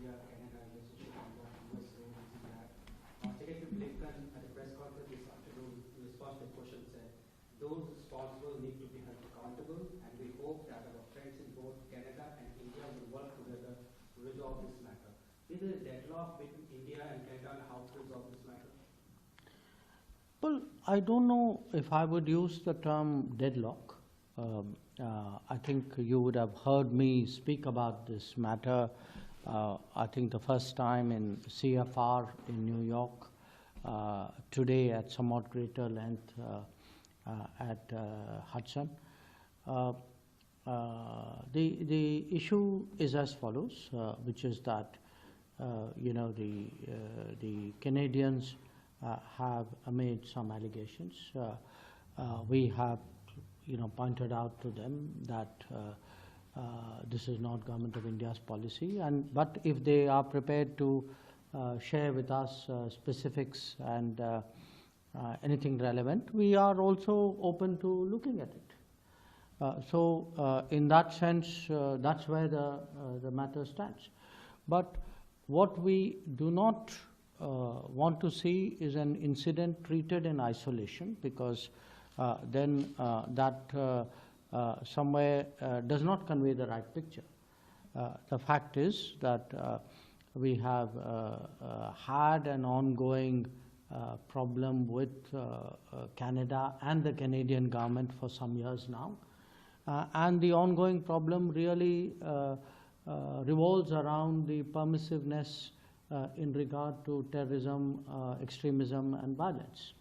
India Canada relationship and what US role is in that. Secretary Blinken at a press conference this afternoon in response to a question said, those responsible need to be held accountable, and we hope that our friends in both Canada and India will work together to resolve this matter. Is there a deadlock between India and Canada on how to resolve this matter? Well, I don't know if I would use the term deadlock. I think you would have heard me speak about this matter, I think the first time in CFR in New York, today at somewhat greater length at Hudson. The issue is as follows, which is that the Canadians have made some allegations. We have pointed out to them that this is not Government of India's policy, but if they are prepared to share with us specifics and anything relevant, we are also open to looking at it. So in that sense, that's where the matter stands. But what we do not want to see is an incident treated in isolation, because then that somewhere does not convey the right picture. The fact is that we have had an ongoing problem with Canada and the Canadian government for some years now. And the ongoing problem really revolves around the permissiveness in regard to terrorism, extremism, and violence.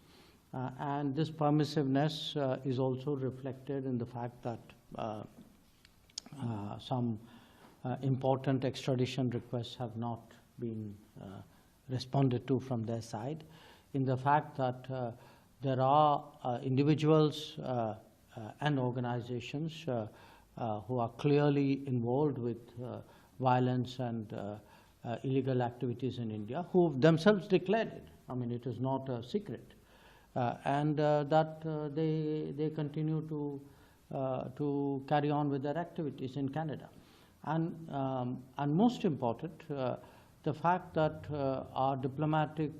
And this permissiveness is also reflected in the fact that some important extradition requests have not been responded to from their side, in the fact that there are individuals and organizations who are clearly involved with violence and illegal activities in India, who themselves declared it. I mean, it is not a secret. And that they continue to carry on with their activities in Canada. And most important, the fact that our diplomatic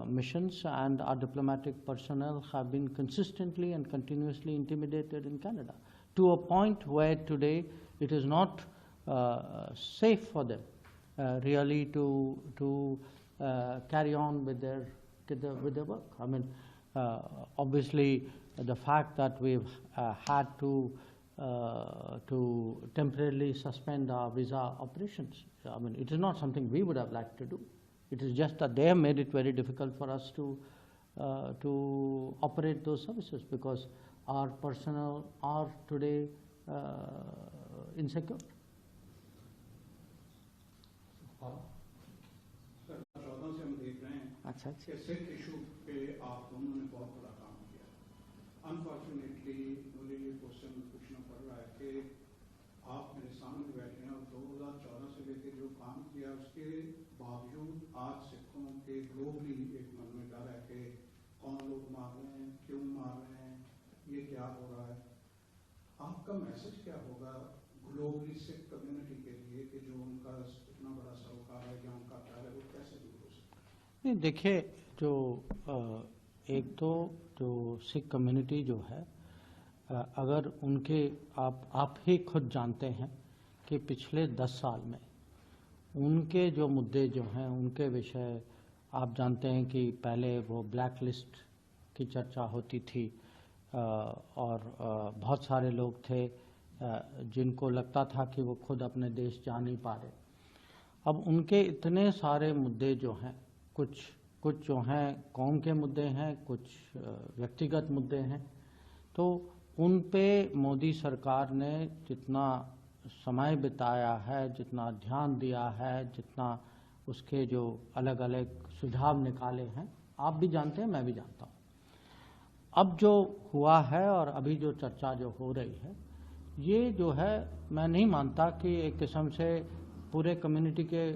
missions and our diplomatic personnel have been consistently and continuously intimidated in Canada, to a point where today it is not safe for them really to carry on with their work. I mean, obviously, the fact that we've had to temporarily suspend our visa operations, I mean, it is not something we would have liked to do. It is just that they have made it very difficult for us to operate those services, because our personnel are today insecure. अच्छा कि Sikh issue पे आप दोनों ने बहुत बड़ा काम किया। अनफॉर्चुनेटली मुझे ये क्वेश्चन पूछना पड़ रहा है कि आप मेरे सामने बैठे हैं और 2014 से लेकर जो काम किया उसके बावजूद आज सिखों के ग्लोबली एक मन में डर है कि कौन लोग मार रहे हैं, क्यों मार रहे हैं, ये क्या हो रहा है। आपका मैसेज क्या होगा ग्लोबली सिख कम्युनिटी के लिए कि जो उनका इतना बड़ा सरोकार है या उनका प्यार है वो कैसे दूर हो सकता है? नहीं, देखिए, जो एक तो जो सिख कम्युनिटी जो है, अगर उनके आप ही खुद जानते हैं कि पिछले 10 साल में उनके जो मुद्दे जो हैं, उनके विषय आप जानते हैं कि पहले वो ब्लैक लिस्ट की चर्चा होती थी और बहुत सारे लोग थे जिनको लगता था कि वो खुद अपने देश जा नहीं पा रहे। अब उनके इतने सारे मुद्दे जो हैं, कुछ जो हैं कौम के मुद्दे हैं, कुछ व्यक्तिगत मुद्दे हैं, तो उन पे मोदी सरकार ने जितना समय बिताया है, जितना ध्यान दिया है, जितना उसके जो अलग अलग सुझाव निकाले हैं, आप भी जानते हैं, मैं भी जानता हूँ। अब जो हुआ है और अभी जो चर्चा जो हो रही है, ये जो है मैं नहीं मानता कि एक किस्म से पूरे कम्युनिटी के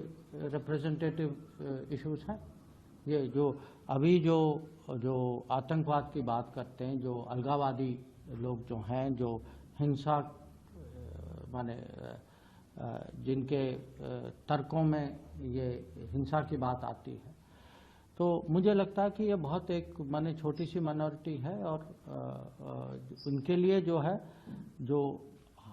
रिप्रेजेंटेटिव इश्यूज हैं। ये जो अभी जो आतंकवाद की बात करते हैं, जो अलगावादी लोग जो हैं, जो हिंसा माने जिनके तर्कों में ये हिंसा की बात आती है। तो मुझे लगता है कि ये बहुत एक माने छोटी सी माइनॉरिटी है और उनके लिए जो है, जो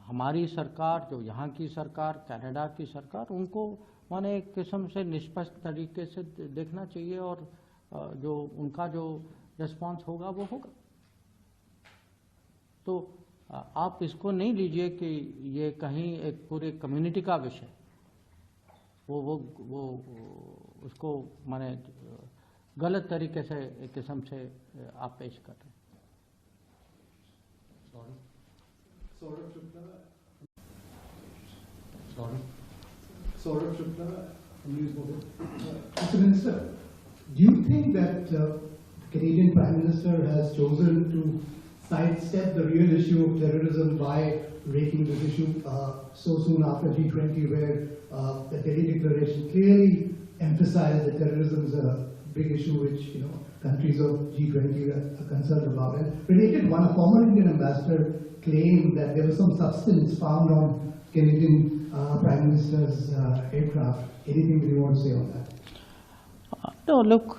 हमारी सरकार, जो यहाँ की सरकार, कनाडा की सरकार, उनको माने एक किस्म से निष्पक्ष तरीके से देखना चाहिए और जो उनका जो रिस्पांस होगा वो होगा। तो आप इसको नहीं लीजिए कि ये कहीं एक पूरे कम्युनिटी का विषय, वो उसको माने गलत तरीके से एक किस्म से आप पेश कर रहे हैं। Saurabh Shukla, News Bureau. Mr. Minister, do you think that the Canadian Prime Minister has chosen to sidestep the real issue of terrorism by raking this issue so soon after G20, where the Delhi Declaration clearly emphasized that terrorism is a big issue which countries of G20 are concerned about? And related one, a former Indian ambassador claimed that there was some substance found on Canadian Prime Minister's aircraft. Anything that you want to say on that? No, look,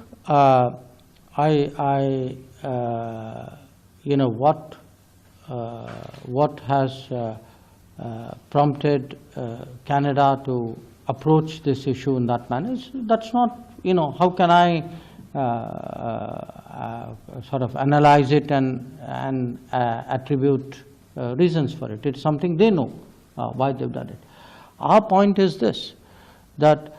what has prompted Canada to approach this issue in that manner, that's not, how can I sort of analyze it and attribute reasons for it. It's something they know why they've done it. Our point is this, that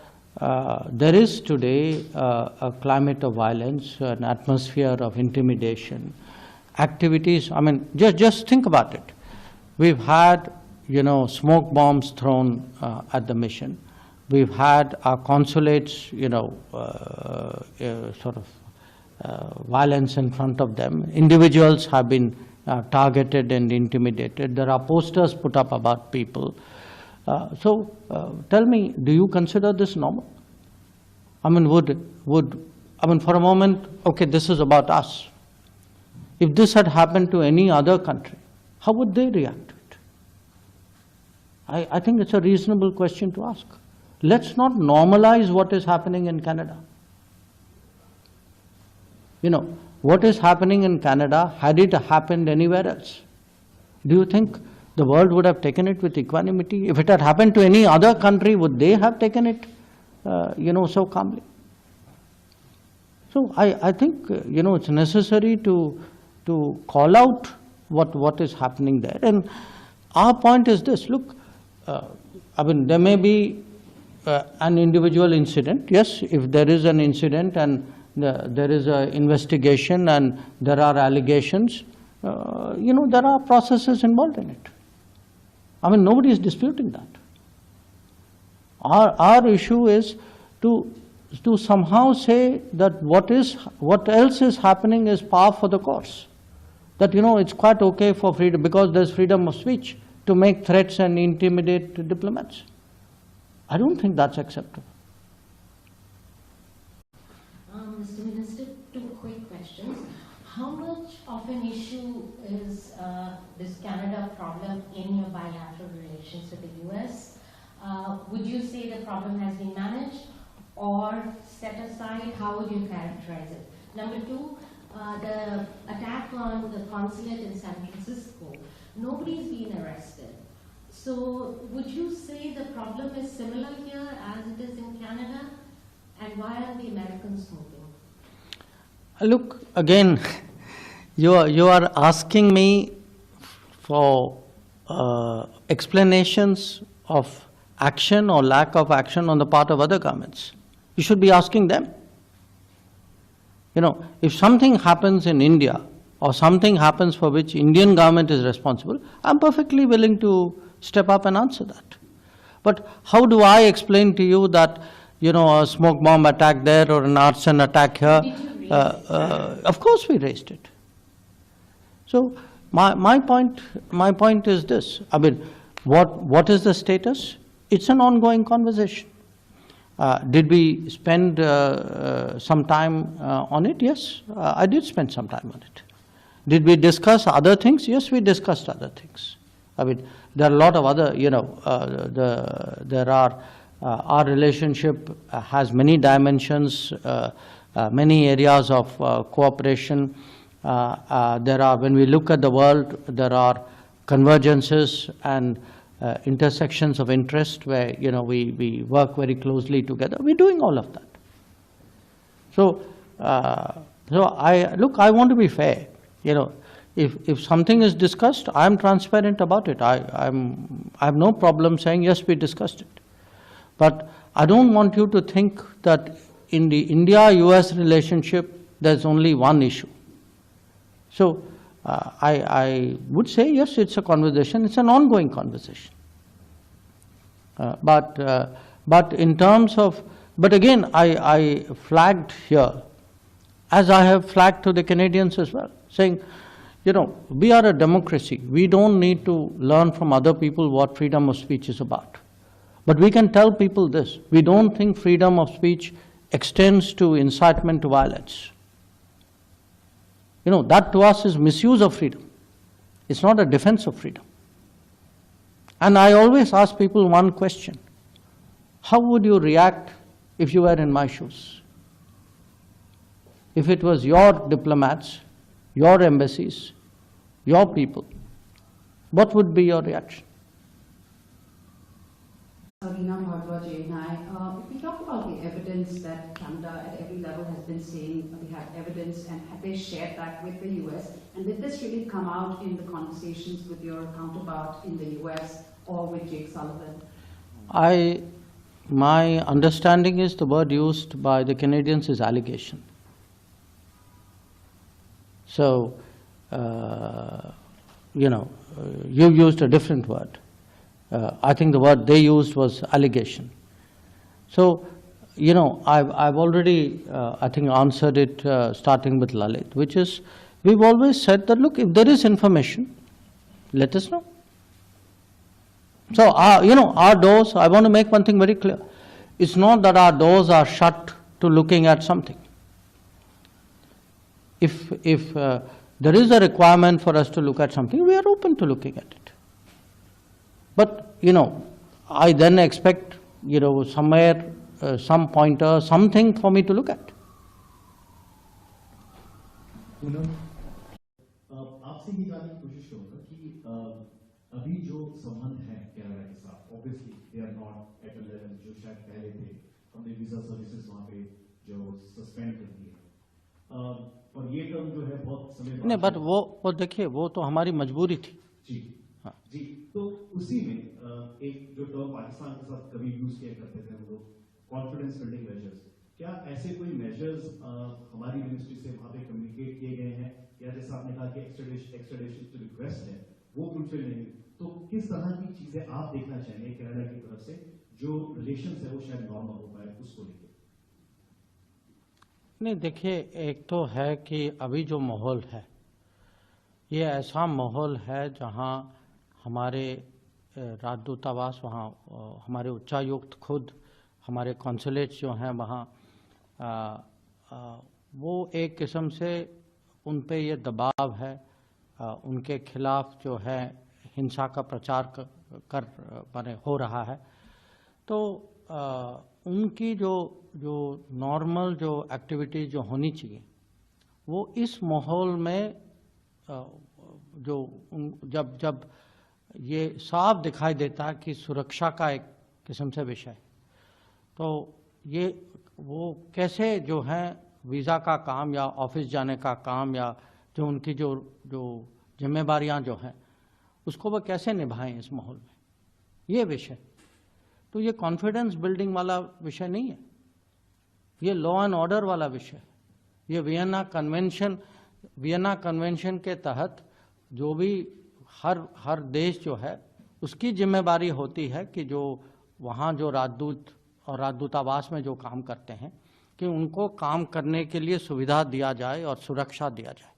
there is today a climate of violence, an atmosphere of intimidation, activities. I mean, just think about it. We've had, smoke bombs thrown at the mission. We've had our consulates, violence in front of them. Individuals have been targeted and intimidated. There are posters put up about people. So tell me, do you consider this normal? I mean, for a moment, okay, this is about us. If this had happened to any other country, how would they react to it? I think it's a reasonable question to ask. Let's not normalize what is happening in Canada. What is happening in Canada, had it happened anywhere else, do you think the world would have taken it with equanimity? If it had happened to any other country, would they have taken it, so calmly? So I think, it's necessary to call out what is happening there. And our point is this, look, there may be an individual incident. Yes, if there is an incident and there is an investigation and there are allegations, there are processes involved in it. Nobody is disputing that. Our issue is to somehow say that what else is happening is par for the course. That, it's quite okay for freedom, because there's freedom of speech, to make threats and intimidate diplomats. I don't think that's acceptable. Mr. Minister, two quick questions. How much of an issue is this Canada problem in your bilateral relations with the US? Would you say the problem has been managed or set aside? How would you characterize it? Number two, the attack on the consulate in San Francisco, nobody's been arrested. So would you say the problem is similar here as it is in Canada? And why are the Americans moving? Look, again, you are asking me for explanations of action or lack of action on the part of other governments. You should be asking them. If something happens in India or something happens for which Indian government is responsible, I'm perfectly willing to step up and answer that. But how do I explain to you that, a smoke bomb attack there or an arson attack here? Did you raise it? Of course we raised it. So my point is this. What is the status? It's an ongoing conversation. Did we spend some time on it? Yes, I did spend some time on it. Did we discuss other things? Yes, we discussed other things. there are a lot of other, there are, our relationship has many dimensions, many areas of cooperation. There are, when we look at the world, there are convergences and intersections of interest where, we work very closely together. We're doing all of that. So, I want to be fair. If something is discussed, I'm transparent about it. I have no problem saying, yes, we discussed it. But I don't want you to think that in the India-US relationship, there's only one issue. So I would say, yes, it's a conversation. It's an ongoing conversation. But in terms of, but again, I flagged here, as I have flagged to the Canadians as well, saying, we are a democracy. We don't need to learn from other people what freedom of speech is about. But we can tell people this: we don't think freedom of speech extends to incitement to violence. That to us is misuse of freedom. It's not a defense of freedom. And I always ask people one question: how would you react if you were in my shoes? If it was your diplomats, your embassies, your people, what would be your reaction? Sarina Bhardwaj, ANI. If we talk about the evidence that Canada at every level has been saying they have evidence, and have they shared that with the US? And did this really come out in the conversations with your counterpart in the US or with Jake Sullivan? My understanding is the word used by the Canadians is allegation. So, you used a different word. I think the word they used was allegation. So, I've already, I think, answered it starting with Lalit, which is, we've always said that, look, if there is information, let us know. So, our doors, I want to make one thing very clear. It's not that our doors are shut to looking at something. If there is a requirement for us to look at something, we are open to looking at it. But, I then expect, somewhere, some pointer, something for me to look at. आपसे ये जानने की कोशिश करूंगा कि अभी जो संबंध है कनाडा के साथ, obviously they are not at a level जो शायद पहले थे, हमने वीजा सर्विसेज वहाँ पे जो सस्पेंड कर दी है, और ये टर्म जो है बहुत समय नहीं, बट वो देखिए, वो तो हमारी मजबूरी थी। जी हाँ जी, तो उसी में एक जो टर्म पाकिस्तान के साथ कभी यूज किया करते थे हम लोग, कॉन्फिडेंस बिल्डिंग मेजर्स, क्या ऐसे कोई मेजर्स हमारी मिनिस्ट्री से वहाँ पे कम्युनिकेट किए गए हैं, या जैसे आपने कहा कि एक्सट्रेडिशन की रिक्वेस्ट है वो फुलफिल नहीं, तो किस तरह की चीजें आप देखना चाहेंगे कनाडा की तरफ से जो रिलेशंस है वो शायद नॉर्मल हो पाए उसको लेकर? नहीं, देखिए, एक तो है कि अभी जो माहौल है, ये ऐसा माहौल है जहाँ हमारे राजदूतावास, वहाँ हमारे उच्चायुक्त खुद, हमारे कॉन्सुलेट्स जो हैं वहाँ, वो एक किस्म से उन पे ये दबाव है, उनके खिलाफ जो है हिंसा का प्रचार हो रहा है। तो उनकी जो नॉर्मल जो एक्टिविटीज़ जो होनी चाहिए, वो इस माहौल में जब ये साफ दिखाई देता कि सुरक्षा का एक किस्म से विषय, तो ये वो कैसे जो है वीज़ा का काम या ऑफिस जाने का काम या जो उनकी जो जिम्मेदारियां जो हैं उसको वो कैसे निभाएं इस माहौल में, ये विषय। तो ये कॉन्फिडेंस बिल्डिंग वाला विषय नहीं है, ये लॉ एंड ऑर्डर वाला विषय है। ये वियना कन्वेंशन के तहत जो भी हर देश जो है उसकी जिम्मेदारी होती है कि जो वहाँ जो राजदूत और राजदूतावास में जो काम करते हैं कि उनको काम करने के लिए सुविधा दिया जाए और सुरक्षा दिया जाए।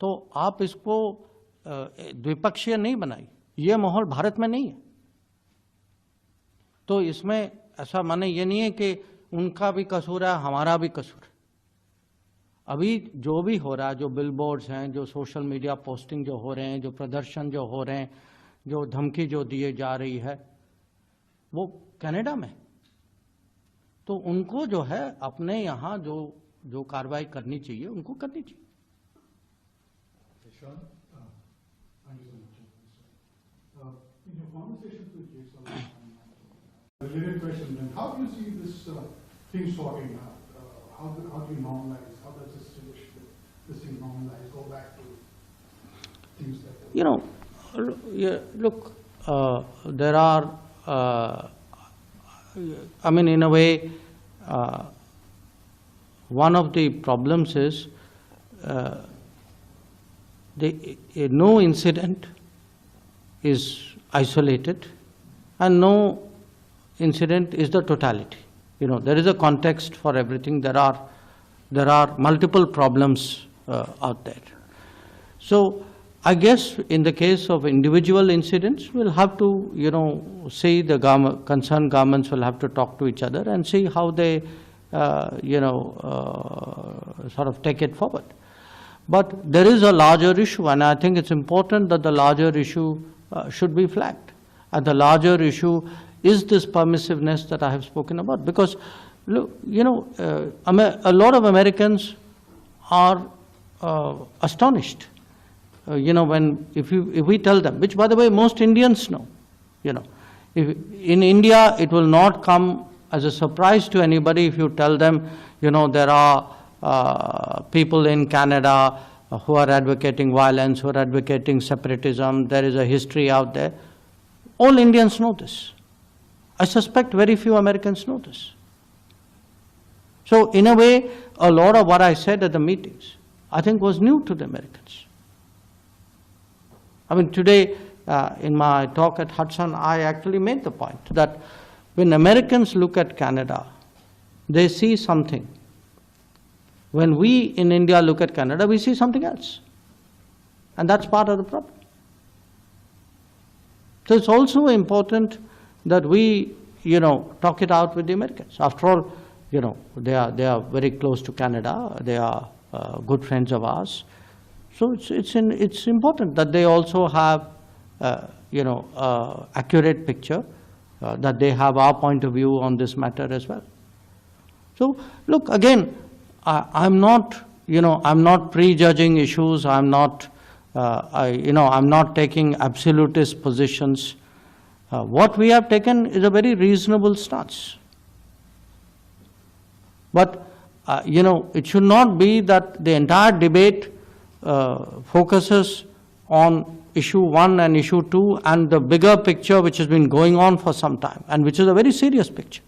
तो आप इसको द्विपक्षीय नहीं बनाइए, ये माहौल भारत में नहीं है। तो इसमें ऐसा माने ये नहीं है कि उनका भी कसूर है, हमारा भी कसूर है। अभी जो भी हो रहा है, जो बिलबोर्ड्स हैं, जो सोशल मीडिया पोस्टिंग जो हो रहे हैं, जो प्रदर्शन जो हो रहे हैं, जो धमकी जो दिए जा रही है वो कनाडा में, तो उनको जो है अपने यहाँ जो कार्रवाई करनी चाहिए उनको करनी चाहिए। Sean, thank you so much. In your conversations with Jason, related question, then how do you see this thing sorting out? How do you normalize? How does this thing normalize? Go back to things that You know, look, there are, I mean, in a way, one of the problems is no incident is isolated and no incident is the totality. You know, there is a context for everything. There are multiple problems out there. So I guess in the case of individual incidents, we'll have to, you know, see the concerned governments will have to talk to each other and see how they, you know, sort of take it forward. But there is a larger issue, and I think it's important that the larger issue should be flagged. And the larger issue is this permissiveness that I have spoken about. Because, look, you know, a lot of Americans are astonished. You know, if we tell them, which by the way most Indians know, you know, in India it will not come as a surprise to anybody if you tell them, you know, there are people in Canada who are advocating violence, who are advocating separatism, there is a history out there. All Indians know this. I suspect very few Americans know this. So in a way, a lot of what I said at the meetings, I think was new to the Americans. I mean, today, in my talk at Hudson, I actually made the point that when Americans look at Canada, they see something. When we in India look at Canada, we see something else. And that's part of the problem. So it's also important that we, you know, talk it out with the Americans. After all, you know, they are very close to Canada. They are good friends of ours. So it's important that they also have, you know, accurate picture, that they have our point of view on this matter as well. So look, again, I'm not, you know, I'm not prejudging issues. I'm not, you know, I'm not taking absolutist positions. What we have taken is a very reasonable stance. But, you know, it should not be that the entire debate focuses on issue 1 and issue 2 and the bigger picture which has been going on for some time and which is a very serious picture.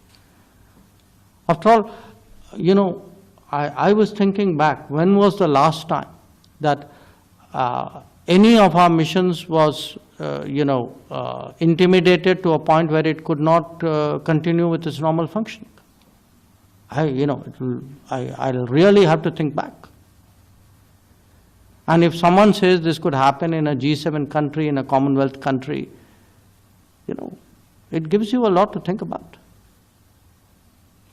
After all, you know, I was thinking back, when was the last time that any of our missions was, you know, intimidated to a point where it could not continue with its normal functioning? You know, I'll really have to think back. And if someone says this could happen in a G7 country, in a Commonwealth country, you know, it gives you a lot to think about.